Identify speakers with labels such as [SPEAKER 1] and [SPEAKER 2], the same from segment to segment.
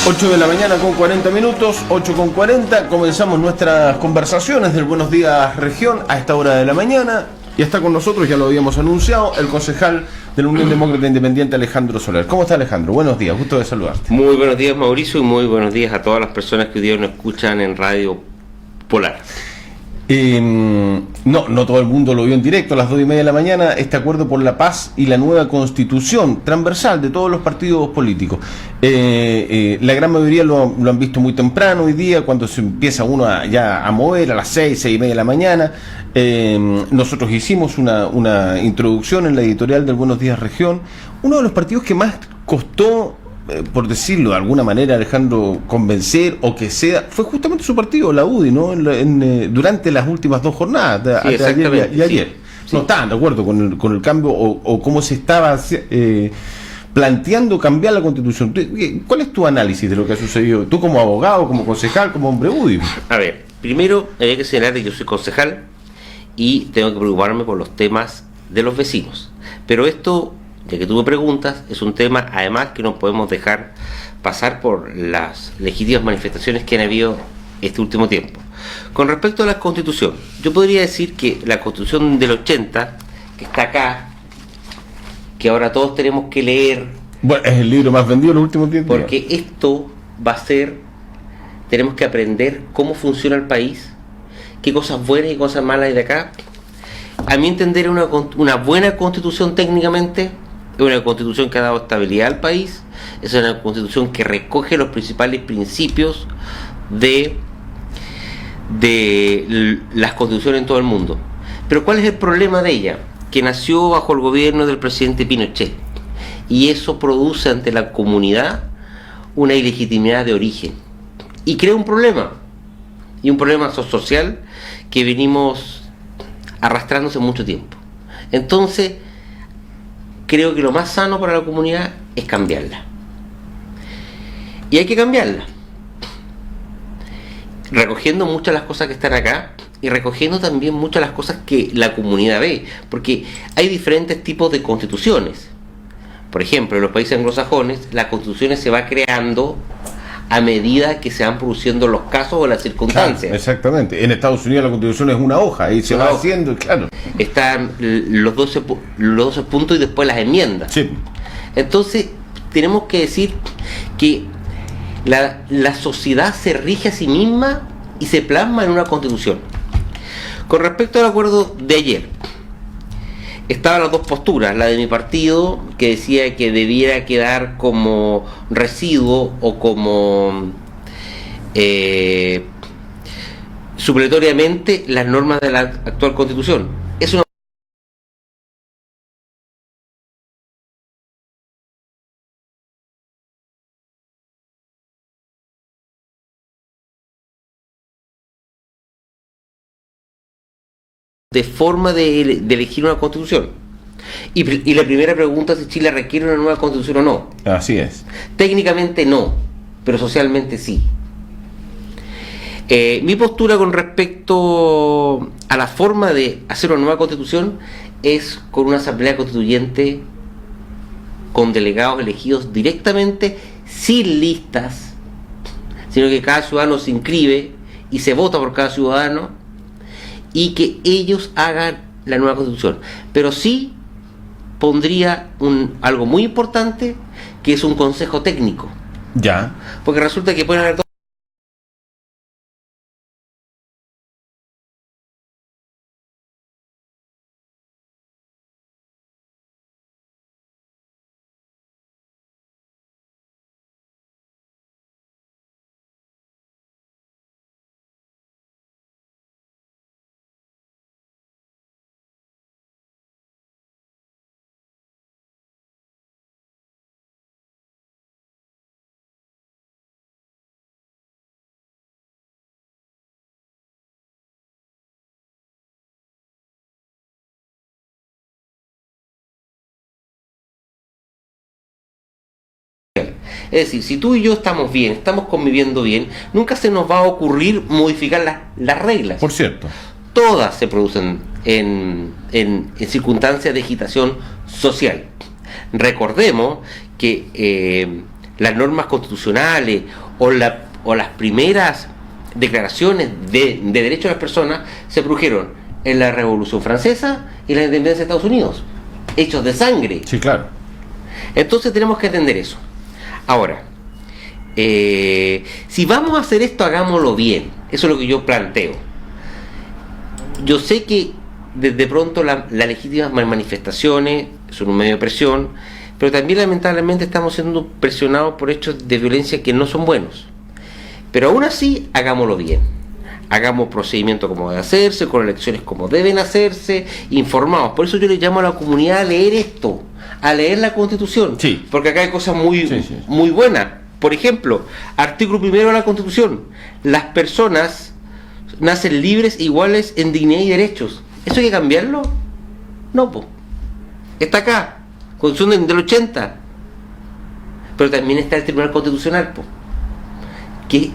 [SPEAKER 1] 8 de la mañana con 40 minutos, 8 con 40, comenzamos nuestras conversaciones del Buenos Días Región a esta hora de la mañana. Y está con nosotros, ya lo habíamos anunciado, el concejal de la Unión Demócrata Independiente, Alejandro Soler. ¿Cómo está, Alejandro? Buenos días, gusto de saludarte.
[SPEAKER 2] Muy buenos días, Mauricio, y muy buenos días a todas las personas que hoy día nos escuchan en Radio Polar.
[SPEAKER 1] No todo el mundo lo vio en directo a las 2:30 de la mañana, este acuerdo por la paz y la nueva constitución transversal de todos los partidos políticos. La gran mayoría lo han visto muy temprano hoy día, cuando se empieza uno ya a mover a las 6:30 de la mañana. Nosotros hicimos una introducción en la editorial del Buenos Días Región. Uno de los partidos que más costó, por decirlo de alguna manera, Alejandro, convencer o que sea, fue justamente su partido, la UDI, ¿no? Durante las últimas dos jornadas,
[SPEAKER 2] sí,
[SPEAKER 1] ayer y ayer.
[SPEAKER 2] Sí.
[SPEAKER 1] No estaban de acuerdo con el cambio o cómo se estaba planteando cambiar la Constitución. ¿Cuál es tu análisis de lo que ha sucedido? Tú como abogado, como concejal, como hombre UDI.
[SPEAKER 2] A ver, primero había que señalar que yo soy concejal y tengo que preocuparme por los temas de los vecinos. Pero esto, ya que tú me preguntas, es un tema además que no podemos dejar pasar por las legítimas manifestaciones que han habido este último tiempo. Con respecto a la Constitución, yo podría decir que la Constitución del 80, que está acá, que ahora todos tenemos que leer.
[SPEAKER 1] Bueno, es el libro más vendido en los últimos tiempos.
[SPEAKER 2] Porque esto va a ser, tenemos que aprender cómo funciona el país, qué cosas buenas y cosas malas hay de acá. A mi entender, una buena constitución técnicamente es una constitución que ha dado estabilidad al país, es una constitución que recoge los principales principios de las constituciones en todo el mundo. Pero ¿cuál es el problema de ella? Que nació bajo el gobierno del presidente Pinochet, y eso produce ante la comunidad una ilegitimidad de origen y crea un problema, y un problema social que venimos arrastrándose mucho tiempo. Entonces creo que lo más sano para la comunidad es cambiarla, y hay que cambiarla recogiendo muchas de las cosas que están acá y recogiendo también muchas de las cosas que la comunidad ve, porque hay diferentes tipos de constituciones. Por ejemplo, en los países anglosajones las constituciones se va creando a medida que se van produciendo los casos o las circunstancias.
[SPEAKER 1] Claro, exactamente. En Estados Unidos la Constitución es una hoja y se va haciendo, claro.
[SPEAKER 2] Están los 12 puntos y después las enmiendas.
[SPEAKER 1] Sí.
[SPEAKER 2] Entonces, tenemos que decir que la sociedad se rige a sí misma y se plasma en una Constitución. Con respecto al acuerdo de ayer, estaban las dos posturas, la de mi partido, que decía que debiera quedar como residuo o como supletoriamente las normas de la actual Constitución. Es una de forma de elegir una Constitución. Y la primera pregunta es si Chile requiere una nueva Constitución o no.
[SPEAKER 1] Así es.
[SPEAKER 2] Técnicamente no, pero socialmente sí. Mi postura con respecto a la forma de hacer una nueva Constitución es con una asamblea constituyente con delegados elegidos directamente, sin listas, sino que cada ciudadano se inscribe y se vota por cada ciudadano, y que ellos hagan la nueva Constitución. Pero sí pondría algo muy importante, que es un consejo técnico.
[SPEAKER 1] Ya.
[SPEAKER 2] Porque resulta que pueden haber Es decir, si tú y yo estamos bien, estamos conviviendo bien, nunca se nos va a ocurrir modificar las reglas.
[SPEAKER 1] Por cierto.
[SPEAKER 2] Todas se producen en circunstancias de agitación social. Recordemos que las normas constitucionales o las primeras declaraciones de derechos de las personas se produjeron en la Revolución Francesa y la independencia de Estados Unidos, hechos de sangre.
[SPEAKER 1] Sí, claro.
[SPEAKER 2] Entonces tenemos que entender eso. Ahora, si vamos a hacer esto, hagámoslo bien. Eso es lo que yo planteo. Yo sé que de pronto las legítimas manifestaciones son un medio de presión, pero también lamentablemente estamos siendo presionados por hechos de violencia que no son buenos. Pero aún así, hagámoslo bien. Hagamos procedimientos como debe hacerse, con elecciones como deben hacerse, informados. Por eso yo le llamo a la comunidad a leer esto, a leer la Constitución.
[SPEAKER 1] Sí.
[SPEAKER 2] Porque acá hay cosas muy buenas. Por ejemplo, artículo 1 de la Constitución: las personas nacen libres e iguales en dignidad y derechos. ¿Eso hay que cambiarlo? No, po. Está acá, Constitución del 80. Pero también está el Tribunal Constitucional, po, que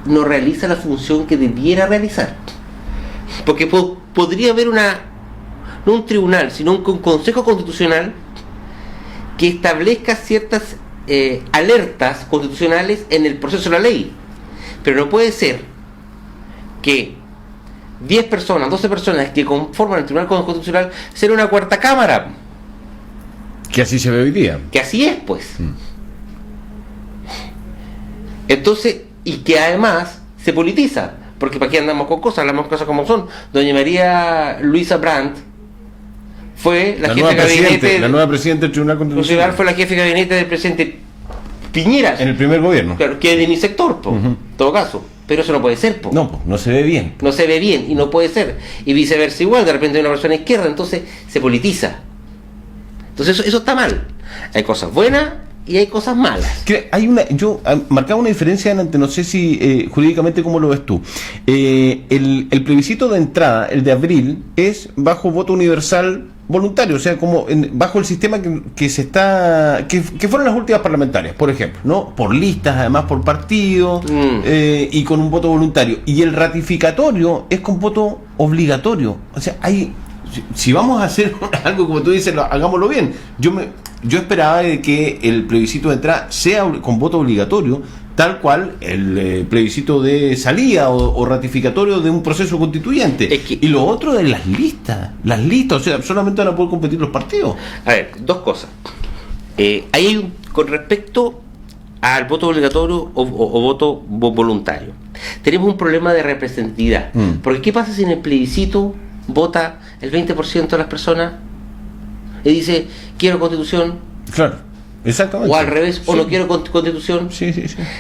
[SPEAKER 2] no realiza la función que debiera realizar. Porque podría haber no un tribunal, sino un consejo constitucional que establezca ciertas alertas constitucionales en el proceso de la ley. Pero no puede ser que 10 personas, 12 personas que conforman el Tribunal Constitucional sea una cuarta cámara.
[SPEAKER 1] Que así se ve hoy día.
[SPEAKER 2] Que así es, pues. Entonces, y que además se politiza, porque para qué andamos con cosas, hablamos cosas como son. Doña María Luisa Brandt fue la jefa de gabinete.
[SPEAKER 1] La nueva presidenta del Tribunal Constitucional.
[SPEAKER 2] Fue la jefa de gabinete del presidente Piñera.
[SPEAKER 1] En el primer gobierno.
[SPEAKER 2] Claro, que es de mi sector, po, en todo caso. Pero eso no puede ser, po.
[SPEAKER 1] No, no se ve bien.
[SPEAKER 2] No se ve bien y no puede ser. Y viceversa igual, de repente hay una persona izquierda, entonces se politiza. Entonces eso está mal. Hay cosas buenas y hay cosas malas.
[SPEAKER 1] Yo marcaba una diferencia delante, no sé si jurídicamente cómo lo ves tú. El plebiscito de entrada, el de abril, es bajo voto universal voluntario, o sea, como bajo el sistema que fueron las últimas parlamentarias, por ejemplo, ¿no? Por listas, además por partido, y con un voto voluntario. Y el ratificatorio es con voto obligatorio. O sea, si vamos a hacer algo como tú dices, hagámoslo bien. Yo esperaba de que el plebiscito de entrada sea con voto obligatorio, tal cual el plebiscito de salida o ratificatorio de un proceso constituyente. Y lo otro de las listas, o sea, solamente van a poder competir los partidos.
[SPEAKER 2] A ver, dos cosas. Con respecto al voto obligatorio o voto voluntario, tenemos un problema de representatividad. Porque ¿qué pasa si en el plebiscito vota el 20% de las personas y dice quiero constitución?
[SPEAKER 1] Claro, exactamente.
[SPEAKER 2] O al revés, o no quiero constitución.
[SPEAKER 1] Sí.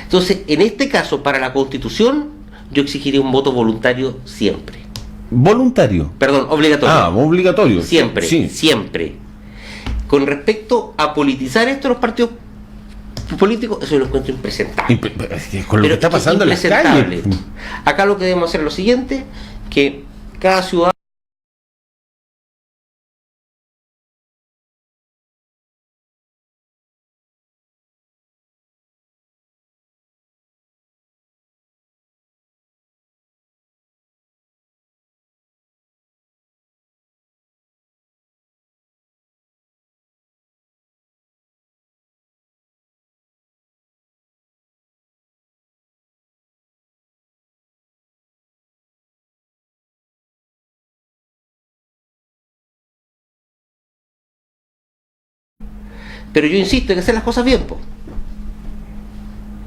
[SPEAKER 2] Entonces, en este caso, para la constitución, yo exigiría un voto voluntario siempre.
[SPEAKER 1] ¿Voluntario?
[SPEAKER 2] Perdón, obligatorio.
[SPEAKER 1] Obligatorio.
[SPEAKER 2] Siempre,
[SPEAKER 1] sí.
[SPEAKER 2] Siempre. Con respecto a politizar esto, los partidos políticos, eso lo encuentro impresentable.
[SPEAKER 1] Con lo que está pasando en las calles.
[SPEAKER 2] Acá lo que debemos hacer es lo siguiente, que cada ciudadano Pero yo insisto en hacer las cosas bien, po.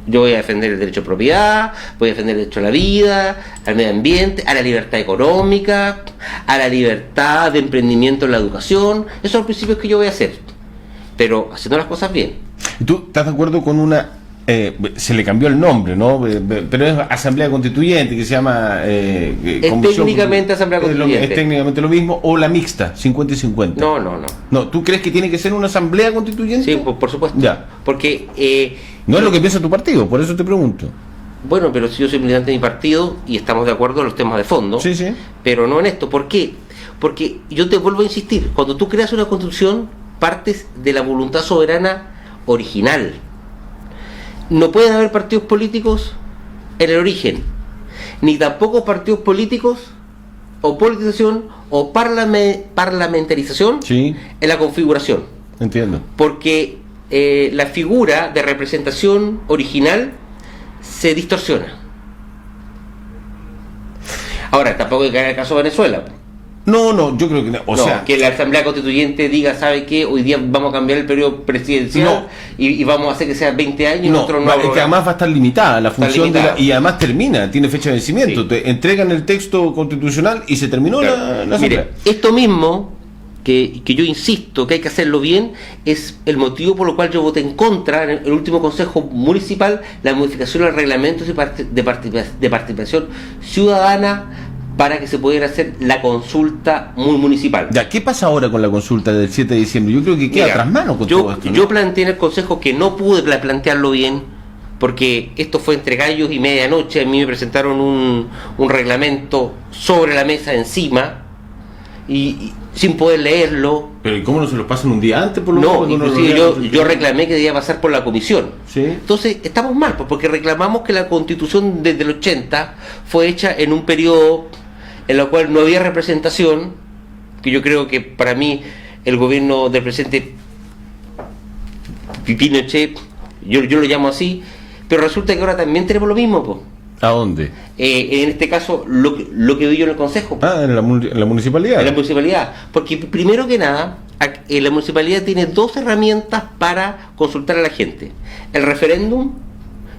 [SPEAKER 2] Yo voy a defender el derecho a propiedad, voy a defender el derecho a la vida, al medio ambiente, a la libertad económica, a la libertad de emprendimiento en la educación. Esos son los principios que yo voy a hacer, pero haciendo las cosas bien.
[SPEAKER 1] ¿Y tú estás de acuerdo con una... se le cambió el nombre, ¿no? Pero es Asamblea Constituyente, que se llama...
[SPEAKER 2] es técnicamente Asamblea Constituyente.
[SPEAKER 1] Es técnicamente lo mismo, o la mixta, 50 y 50.
[SPEAKER 2] No,
[SPEAKER 1] ¿tú crees que tiene que ser una Asamblea Constituyente?
[SPEAKER 2] Sí, por supuesto.
[SPEAKER 1] Ya.
[SPEAKER 2] Porque...
[SPEAKER 1] no es lo que piensa tu partido, por eso te pregunto.
[SPEAKER 2] Bueno, pero si yo soy militante de mi partido y estamos de acuerdo en los temas de fondo,
[SPEAKER 1] sí.
[SPEAKER 2] Pero no en esto. ¿Por qué? Porque yo te vuelvo a insistir, cuando tú creas una constitución, partes de la voluntad soberana original. No pueden haber partidos políticos en el origen, ni tampoco partidos políticos o politización o parlamentarización
[SPEAKER 1] sí.
[SPEAKER 2] En la configuración.
[SPEAKER 1] Entiendo.
[SPEAKER 2] Porque la figura de representación original se distorsiona. Ahora, tampoco hay que caer el caso de Venezuela.
[SPEAKER 1] No, yo creo que no. O sea,
[SPEAKER 2] que la Asamblea Constituyente diga, ¿sabe qué? Hoy día vamos a cambiar el periodo presidencial y vamos a hacer que sea 20 años y nosotros no.
[SPEAKER 1] Es que además va a estar limitada la función y además termina, tiene fecha de vencimiento. Sí. Te entregan el texto constitucional y se terminó la Asamblea.
[SPEAKER 2] Mire, esto mismo, que yo insisto que hay que hacerlo bien, es el motivo por el cual yo voté en contra en el último Consejo Municipal la modificación al reglamento de participación ciudadana para que se pudiera hacer la consulta municipal.
[SPEAKER 1] Ya, ¿qué pasa ahora con la consulta del 7 de diciembre? Yo creo que queda tras mano con todo esto, ¿no?
[SPEAKER 2] Yo planteé en el Consejo que no pude plantearlo bien, porque esto fue entre gallos y medianoche. A mí me presentaron un reglamento sobre la mesa encima, y sin poder leerlo.
[SPEAKER 1] ¿Pero y cómo no se lo pasan un día antes? Por lo
[SPEAKER 2] no, inclusive yo reclamé que debía pasar por la comisión.
[SPEAKER 1] ¿Sí?
[SPEAKER 2] Entonces estamos mal, porque reclamamos que la Constitución desde el 80 fue hecha en un periodo en el cual no había representación, que yo creo que para mí el gobierno del presidente Pinochet, yo lo llamo así, pero resulta que ahora también tenemos lo mismo, pues.
[SPEAKER 1] ¿A dónde?
[SPEAKER 2] En este caso, lo que vi yo en el Consejo.
[SPEAKER 1] En la municipalidad.
[SPEAKER 2] En la municipalidad. Porque primero que nada, la municipalidad tiene dos herramientas para consultar a la gente. El referéndum,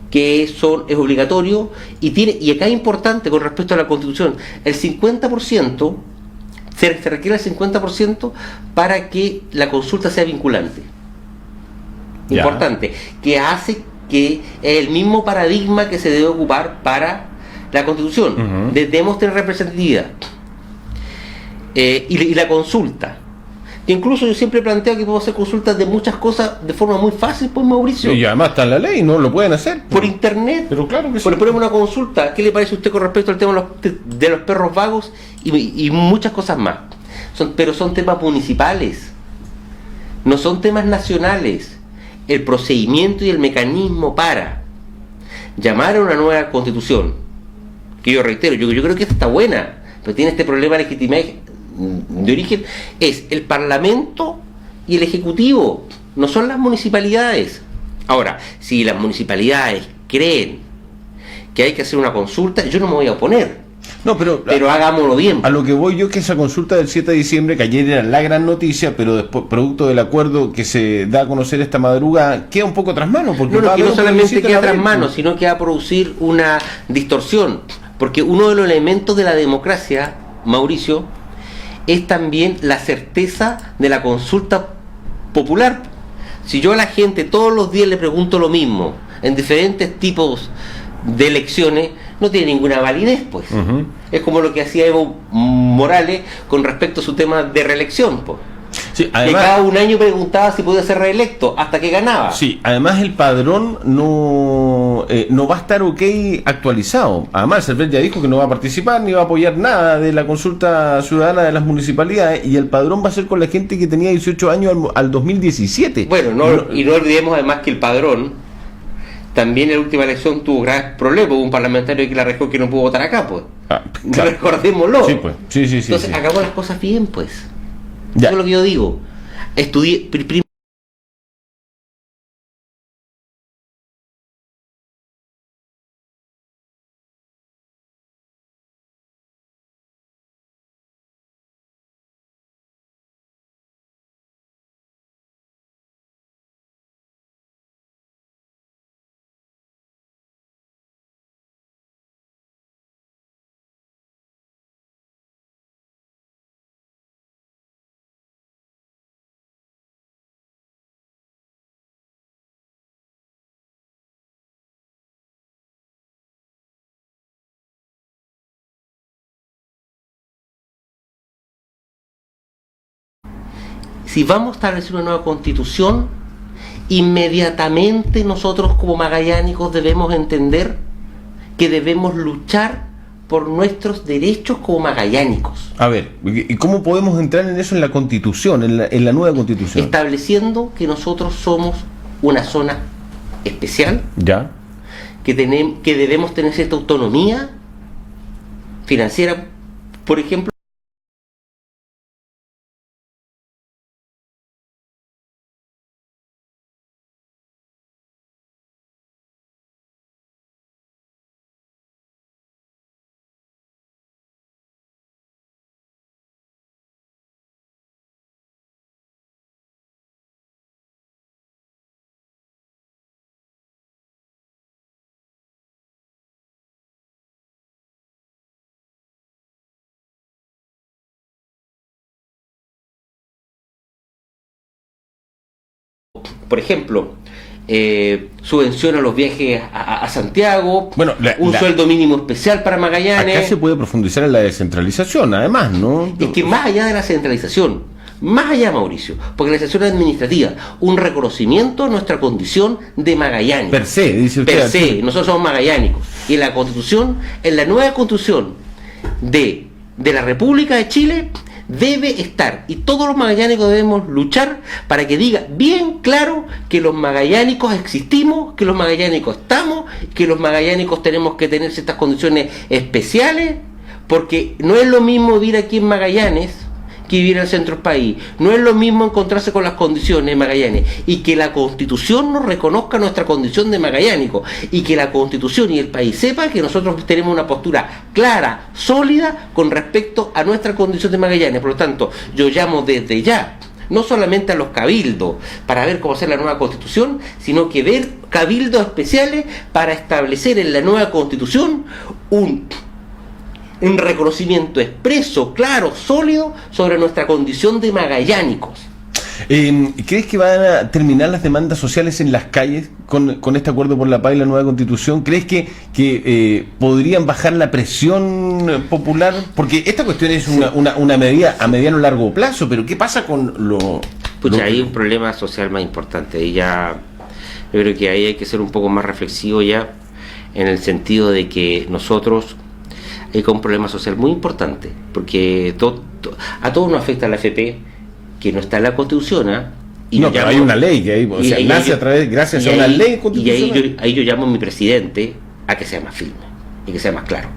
[SPEAKER 2] que es obligatorio, y acá es importante con respecto a la Constitución, el 50%, se requiere el 50% para que la consulta sea vinculante.
[SPEAKER 1] Ya.
[SPEAKER 2] Importante. Que hace que es el mismo paradigma que se debe ocupar para la Constitución.
[SPEAKER 1] Uh-huh.
[SPEAKER 2] Debemos tener representatividad. Y la consulta. Que incluso yo siempre planteo que podemos hacer consultas de muchas cosas de forma muy fácil, pues, Mauricio.
[SPEAKER 1] Y además está en la ley, ¿no? Lo pueden hacer.
[SPEAKER 2] Por internet.
[SPEAKER 1] Pero claro que sí.
[SPEAKER 2] Le ponemos una consulta. ¿Qué le parece a usted con respecto al tema de los perros vagos? Y muchas cosas más. Pero son temas municipales. No son temas nacionales. El procedimiento y el mecanismo para llamar a una nueva constitución, que yo reitero, yo creo que esta está buena, pero tiene este problema de legitimidad de origen, es el Parlamento y el Ejecutivo, no son las municipalidades. Ahora, si las municipalidades creen que hay que hacer una consulta, yo no me voy a oponer.
[SPEAKER 1] No, pero
[SPEAKER 2] hagámoslo bien.
[SPEAKER 1] A lo que voy yo es que esa consulta del 7 de diciembre, que ayer era la gran noticia, pero después, producto del acuerdo que se da a conocer esta madrugada, queda un poco tras mano. Porque
[SPEAKER 2] no solamente queda tras mano, sino que va a producir una distorsión. Porque uno de los elementos de la democracia, Mauricio, es también la certeza de la consulta popular. Si yo a la gente todos los días le pregunto lo mismo, en diferentes tipos de elecciones, no tiene ninguna validez, pues.
[SPEAKER 1] Uh-huh.
[SPEAKER 2] Es como lo que hacía Evo Morales con respecto a su tema de reelección, pues.
[SPEAKER 1] Sí, además,
[SPEAKER 2] que cada un año preguntaba si podía ser reelecto hasta que ganaba.
[SPEAKER 1] Sí, además el padrón no va a estar actualizado. Además, el CERVEL ya dijo que no va a participar ni va a apoyar nada de la consulta ciudadana de las municipalidades, y el padrón va a ser con la gente que tenía 18 años al 2017.
[SPEAKER 2] Bueno, y no olvidemos además que el padrón también en la última elección tuvo graves problemas. Hubo un parlamentario que la arregló que no pudo votar acá, pues.
[SPEAKER 1] Claro.
[SPEAKER 2] Recordémoslo.
[SPEAKER 1] Sí, pues. Sí.
[SPEAKER 2] Entonces, hagamos las cosas bien, pues.
[SPEAKER 1] Ya.
[SPEAKER 2] Eso es lo que yo digo. Estudié si vamos a establecer una nueva constitución, inmediatamente nosotros como magallánicos debemos entender que debemos luchar por nuestros derechos como magallánicos.
[SPEAKER 1] A ver, ¿y cómo podemos entrar en eso en la Constitución, en la nueva Constitución?
[SPEAKER 2] Estableciendo que nosotros somos una zona especial,
[SPEAKER 1] ya,
[SPEAKER 2] que debemos tener cierta autonomía financiera, por ejemplo, por ejemplo, subvenciona los viajes a Santiago,
[SPEAKER 1] bueno,
[SPEAKER 2] sueldo mínimo especial para Magallanes.
[SPEAKER 1] Acá se puede profundizar en la descentralización, además, ¿no?
[SPEAKER 2] Es que más allá de la centralización, más allá, Mauricio, porque la centralización administrativa, un reconocimiento a nuestra condición de magallánicos.
[SPEAKER 1] Per se, dice usted.
[SPEAKER 2] Per se, nosotros somos magallánicos. Y en la Constitución, en la nueva Constitución de la República de Chile, debe estar, y todos los magallánicos debemos luchar para que diga bien claro que los magallánicos existimos, que los magallánicos estamos, que los magallánicos tenemos que tener ciertas condiciones especiales, porque no es lo mismo vivir aquí en Magallanes que vivir en el centro del país, no es lo mismo encontrarse con las condiciones de Magallanes, y que la Constitución nos reconozca nuestra condición de magallánico, y que la Constitución y el país sepa que nosotros tenemos una postura clara, sólida, con respecto a nuestra condición de Magallanes. Por lo tanto, yo llamo desde ya, no solamente a los cabildos para ver cómo hacer la nueva Constitución, sino que ver cabildos especiales para establecer en la nueva Constitución un reconocimiento expreso, claro, sólido sobre nuestra condición de magallánicos.
[SPEAKER 1] ¿Crees que van a terminar las demandas sociales en las calles con este acuerdo por la paz y la nueva Constitución? ¿Crees que podrían bajar la presión popular? Porque esta cuestión es una medida a mediano o largo plazo, pero ¿qué pasa con lo...?
[SPEAKER 2] Hay un problema social más importante, y ya yo creo que ahí hay que ser un poco más reflexivo ya, en el sentido de que nosotros hay un problema social muy importante, porque a todos nos afecta la AFP, que no está en la Constitución, y
[SPEAKER 1] no, pero hay una ley que hay, o sea, nace gracias a una ley constitucional.
[SPEAKER 2] Y ahí yo llamo a mi presidente a que sea más firme y que sea más claro.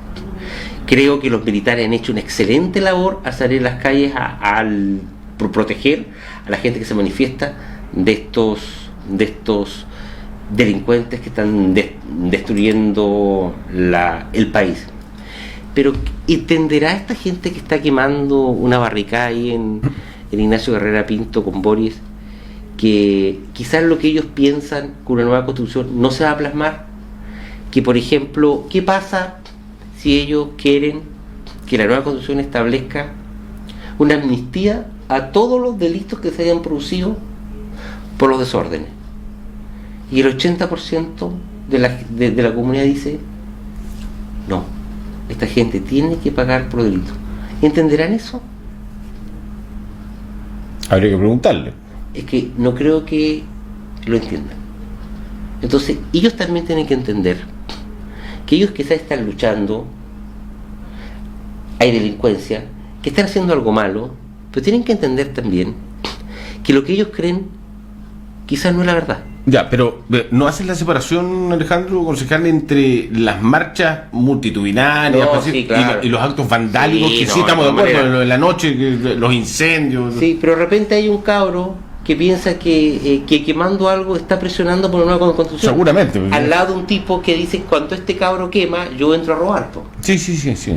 [SPEAKER 2] Creo que los militares han hecho una excelente labor al salir a las calles al proteger a la gente que se manifiesta de estos delincuentes que están destruyendo el país. Pero ¿entenderá esta gente que está quemando una barricada ahí en Ignacio Guerrera Pinto con Boris, que quizás lo que ellos piensan con una nueva Constitución no se va a plasmar? Que, por ejemplo, ¿qué pasa si ellos quieren que la nueva Constitución establezca una amnistía a todos los delitos que se hayan producido por los desórdenes? Y el 80% de la comunidad dice no. Esta gente tiene que pagar por delito. ¿Entenderán eso?
[SPEAKER 1] Habría que preguntarle.
[SPEAKER 2] Es que no creo que lo entiendan. Entonces, ellos también tienen que entender que ellos quizás están luchando, hay delincuencia, que están haciendo algo malo, pero tienen que entender también que lo que ellos creen quizás no es la verdad.
[SPEAKER 1] Ya, pero ¿no haces la separación, Alejandro, concejal, entre las marchas multitudinarias claro, y los actos vandálicos? Sí, estamos de acuerdo, en la noche, los incendios?
[SPEAKER 2] Sí, pero de repente hay un cabro que piensa que quemando algo está presionando por una nueva Constitución.
[SPEAKER 1] Seguramente.
[SPEAKER 2] Al lado de un tipo que dice, cuando este cabro quema, yo entro a robar.
[SPEAKER 1] Sí.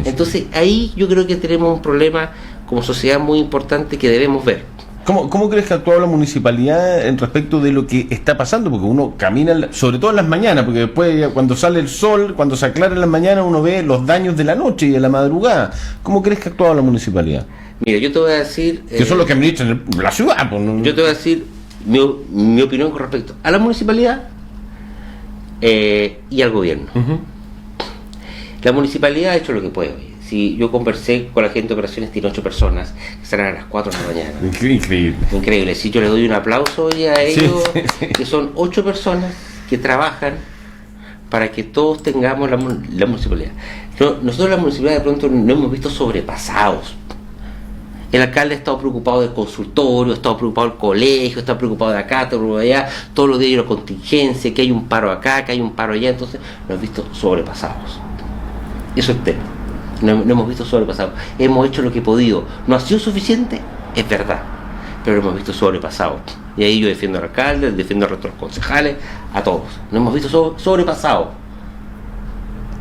[SPEAKER 2] Entonces ahí yo creo que tenemos un problema como sociedad muy importante que debemos ver.
[SPEAKER 1] ¿Cómo crees que ha actuado la municipalidad en respecto de lo que está pasando? Porque uno camina, sobre todo en las mañanas, porque después cuando sale el sol, cuando se aclara en las mañanas, uno ve los daños de la noche y de la madrugada. ¿Cómo crees que ha actuado la municipalidad?
[SPEAKER 2] Mira, yo te voy a decir...
[SPEAKER 1] que son los que administran la ciudad. Pues, ¿no?
[SPEAKER 2] Yo te voy a decir mi opinión con respecto a la municipalidad y al gobierno. Uh-huh. La municipalidad ha hecho lo que puede hoy. Si yo conversé con la gente de operaciones, tiene 8 personas que estarán a las 4 de la mañana. Increíble. Si yo les doy un aplauso hoy a ellos, que son 8 personas que trabajan para que todos tengamos la municipalidad. Nosotros la municipalidad de pronto nos hemos visto sobrepasados. El alcalde ha estado preocupado del consultorio, ha estado preocupado del colegio, ha estado preocupado de acá, está preocupado de allá, todos los días hay una contingencia, que hay un paro acá, que hay un paro allá, entonces nos hemos visto sobrepasados. Eso es tema. No hemos visto sobrepasados. Hemos hecho lo que he podido. ¿No ha sido suficiente? Es verdad. Pero lo hemos visto sobrepasados. Y ahí yo defiendo al alcalde, defiendo a nuestros concejales, a todos. Nos hemos visto sobrepasados.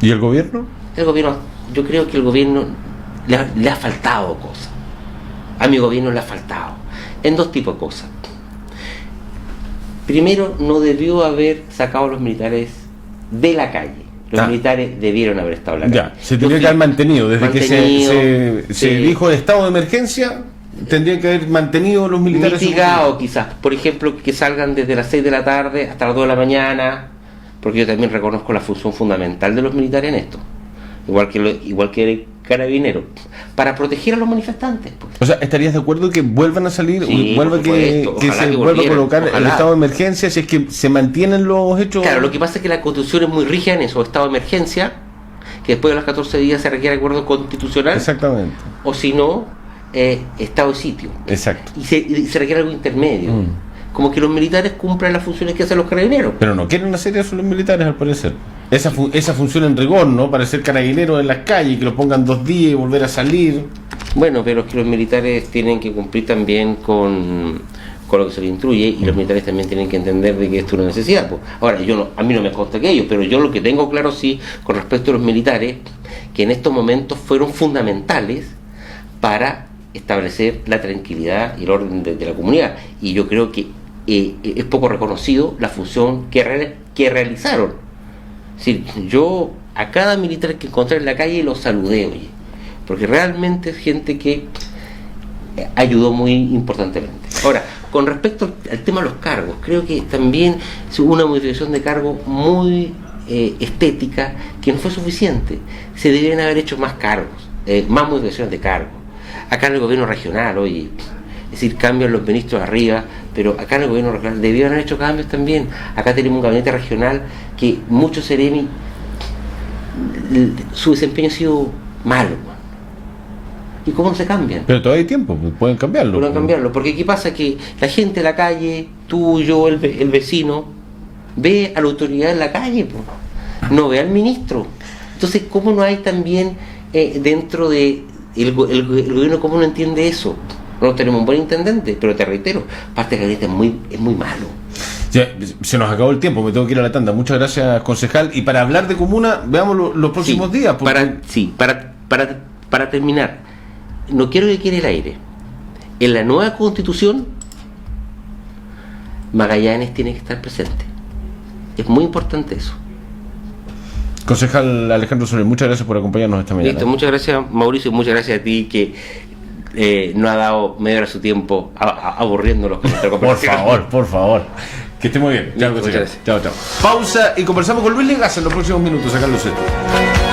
[SPEAKER 1] ¿Y el gobierno?
[SPEAKER 2] El gobierno, yo creo que el gobierno le ha faltado cosas. A mi gobierno le ha faltado. En 2 tipos de cosas. Primero, no debió haber sacado a los militares de la calle. Los militares debieron haber estado en la calle.
[SPEAKER 1] Se tenía que haber mantenido. Desde que se dijo de estado de emergencia, tendrían que haber mantenido los militares
[SPEAKER 2] mitigado quizás, por ejemplo, que salgan desde las 6 de la tarde hasta las 2 de la mañana, porque yo también reconozco la función fundamental de los militares en esto, igual que el carabinero, para proteger a los manifestantes, pues.
[SPEAKER 1] O sea, ¿estarías de acuerdo que vuelvan a salir,
[SPEAKER 2] Sí,
[SPEAKER 1] vuelva que se vuelva a colocar el estado de emergencia si es que se mantienen los hechos?
[SPEAKER 2] Claro, lo que pasa es que la Constitución es muy rígida en eso, estado de emergencia, que después de los 14 días se requiere acuerdo constitucional.
[SPEAKER 1] Exactamente.
[SPEAKER 2] O si no, estado de sitio.
[SPEAKER 1] Exacto.
[SPEAKER 2] Y se requiere algo intermedio. Como que los militares cumplan las funciones que hacen los carabineros.
[SPEAKER 1] Pero no quieren hacer eso los militares, al parecer. Esa función en rigor, ¿no? Para ser carabineros en las calles, que los pongan 2 días y volver a salir.
[SPEAKER 2] Bueno, pero es que los militares tienen que cumplir también con lo que se les instruye, y los militares también tienen que entender de que esto es una necesidad. Pues. Ahora, a mí no me consta que ellos, pero yo lo que tengo claro sí, con respecto a los militares, que en estos momentos fueron fundamentales para establecer la tranquilidad y el orden de la comunidad. Y yo creo que es poco reconocido la función que realizaron. Es decir, yo a cada militar que encontré en la calle lo saludé, oye, porque realmente es gente que ayudó muy importantemente. Ahora, con respecto al tema de los cargos, creo que también hubo una modificación de cargos muy estética que no fue suficiente. Se deberían haber hecho más cargos, más modificaciones de cargos. Acá en el gobierno regional, oye, es decir, cambian los ministros arriba, pero acá en el gobierno regional debieron haber hecho cambios también. Acá tenemos un gabinete regional que muchos seremi, su desempeño ha sido malo. ¿Y cómo se cambian?
[SPEAKER 1] Pero todavía hay tiempo, pueden cambiarlo.
[SPEAKER 2] Pueden cambiarlo, porque ¿qué pasa? Que la gente en la calle, tú, yo, el vecino, ve a la autoridad en la calle, no ve al ministro. Entonces, ¿cómo no hay también dentro de el gobierno, cómo no entiende eso? No tenemos un buen intendente, pero te reitero, parte del gabinete es muy malo.
[SPEAKER 1] Ya, se nos acabó el tiempo, me tengo que ir a la tanda. Muchas gracias, concejal. Y para hablar de comuna, veamos los próximos días.
[SPEAKER 2] Para terminar, no quiero que quede el aire. En la nueva Constitución, Magallanes tiene que estar presente. Es muy importante eso.
[SPEAKER 1] Concejal Alejandro Soler, muchas gracias por acompañarnos esta mañana.
[SPEAKER 2] Listo, muchas gracias, Mauricio, muchas gracias a ti que no ha dado media hora de su tiempo aburriéndolos con nuestra conversación.
[SPEAKER 1] Por favor. Que esté muy bien.
[SPEAKER 2] Listo, muchas gracias.
[SPEAKER 1] Chao. Pausa y conversamos con Luis Legas en los próximos minutos acá en Los Hechos.